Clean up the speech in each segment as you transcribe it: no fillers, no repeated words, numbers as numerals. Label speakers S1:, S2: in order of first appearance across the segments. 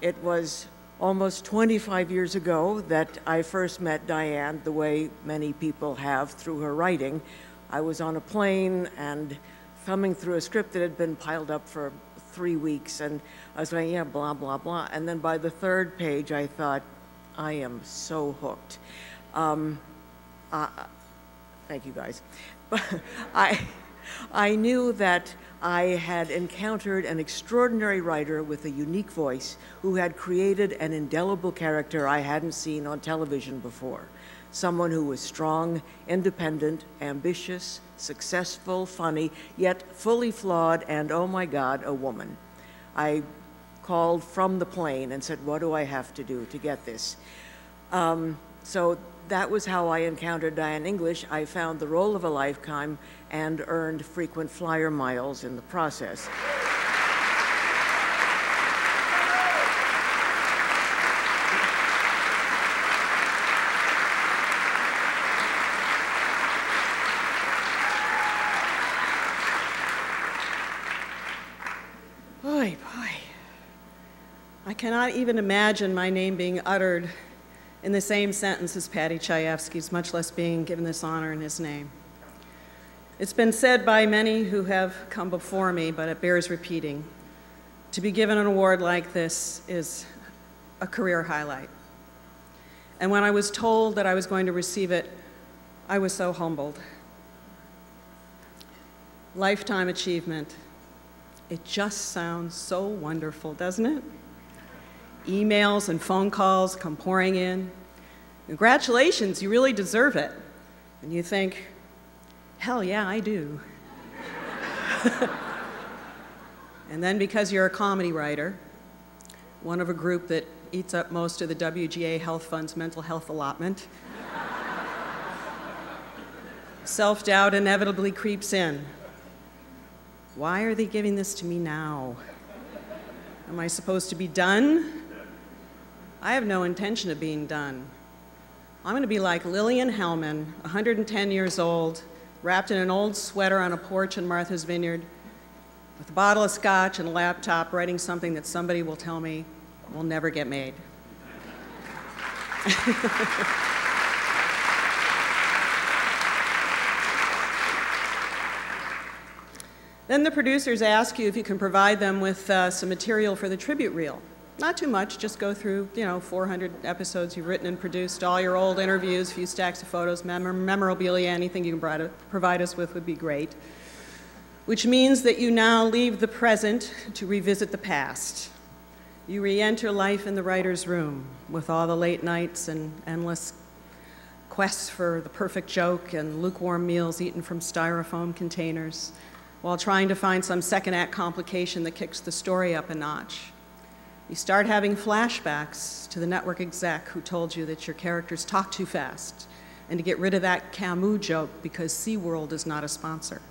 S1: It was almost 25 years ago that I first met Diane, the way many people have through her writing. I was on a plane and thumbing through a script that had been piled up for 3 weeks, and I was going, yeah, blah, blah, blah. And then by the third page, I thought, I am so hooked. Thank you, guys. But I knew that I had encountered an extraordinary writer with a unique voice who had created an indelible character I hadn't seen on television before. Someone who was strong, independent, ambitious, successful, funny, yet fully flawed, and oh my God, a woman. I called from the plane and said, what do I have to do to get this? So that was how I encountered Diane English. I found the role of a lifetime and earned frequent flyer miles in the process.
S2: Boy. I cannot even imagine my name being uttered in the same sentence as Paddy Chayefsky's, much less being given this honor in his name. It's been said by many who have come before me, but it bears repeating. To be given an award like this is a career highlight. And when I was told that I was going to receive it, I was so humbled. Lifetime achievement. It just sounds so wonderful, doesn't it? Emails and phone calls come pouring in. Congratulations, you really deserve it. And you think, hell yeah, I do. And then because you're a comedy writer, one of a group that eats up most of the WGA Health Fund's mental health allotment, self-doubt inevitably creeps in. Why are they giving this to me now? Am I supposed to be done? I have no intention of being done. I'm going to be like Lillian Hellman, 110 years old, wrapped in an old sweater on a porch in Martha's Vineyard, with a bottle of scotch and a laptop, writing something that somebody will tell me will never get made. Then the producers ask you if you can provide them with some material for the tribute reel. Not too much, just go through, 400 episodes you've written and produced, all your old interviews, a few stacks of photos, memorabilia, anything you can provide us with would be great. Which means that you now leave the present to revisit the past. You re-enter life in the writer's room with all the late nights and endless quests for the perfect joke and lukewarm meals eaten from styrofoam containers, while trying to find some second act complication that kicks the story up a notch. You start having flashbacks to the network exec who told you that your characters talk too fast and to get rid of that Camus joke because SeaWorld is not a sponsor.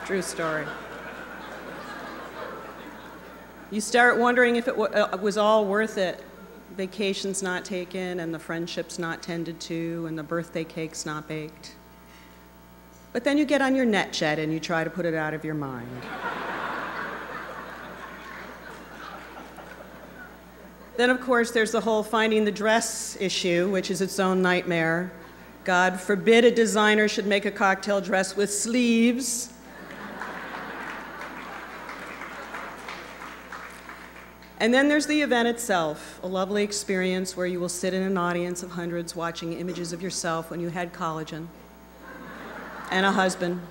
S2: True story. You start wondering if it was all worth it. Vacations not taken, and the friendships not tended to, and the birthday cakes not baked. But then you get on your NetJet and you try to put it out of your mind. Then, of course, there's the whole finding the dress issue, which is its own nightmare. God forbid a designer should make a cocktail dress with sleeves. And then there's the event itself, a lovely experience where you will sit in an audience of hundreds watching images of yourself when you had collagen and a husband,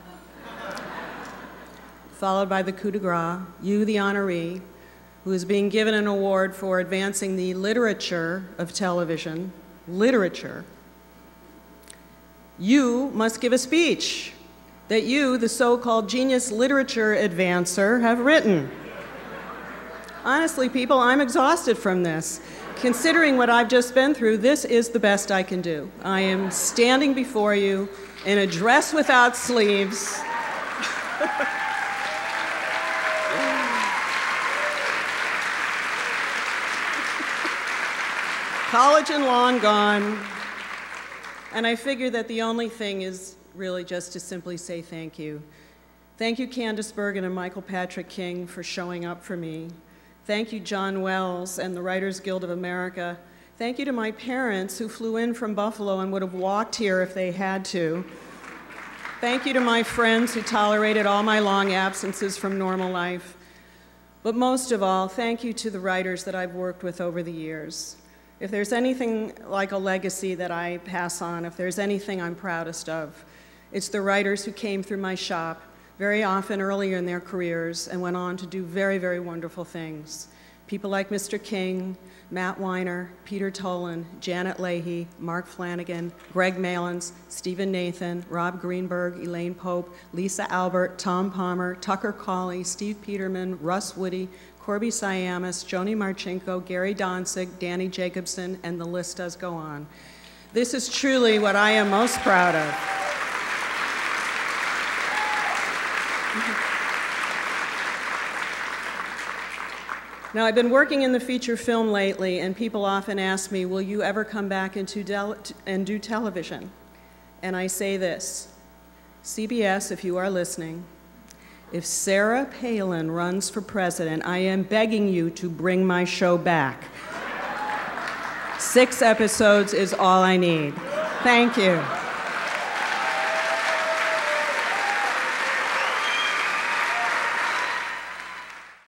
S2: followed by the coup de grace, you, the honoree, who is being given an award for advancing the literature of television, literature. You must give a speech that you, the so-called genius literature advancer, have written. Honestly, people, I'm exhausted from this. Considering what I've just been through, this is the best I can do. I am standing before you in a dress without sleeves. Collagen long gone. And I figure that the only thing is really just to simply say thank you. Thank you, Candice Bergen and Michael Patrick King, for showing up for me. Thank you, John Wells and the Writers Guild of America. Thank you to my parents who flew in from Buffalo and would have walked here if they had to. Thank you to my friends who tolerated all my long absences from normal life. But most of all, thank you to the writers that I've worked with over the years. If there's anything like a legacy that I pass on, if there's anything I'm proudest of, it's the writers who came through my shop, very often earlier in their careers, and went on to do very, very wonderful things. People like Mr. King, Matt Weiner, Peter Tolan, Janet Leahy, Mark Flanagan, Greg Malins, Stephen Nathan, Rob Greenberg, Elaine Pope, Lisa Albert, Tom Palmer, Tucker Cawley, Steve Peterman, Russ Woody, Corby Siamis, Joni Marchenko, Gary Donzig, Danny Jacobson, and the list does go on. This is truly what I am most proud of. Now, I've been working in the feature film lately, and people often ask me, will you ever come back and do television? And I say this, CBS, if you are listening, if Sarah Palin runs for president, I am begging you to bring my show back. 6 episodes is all I need. Thank you.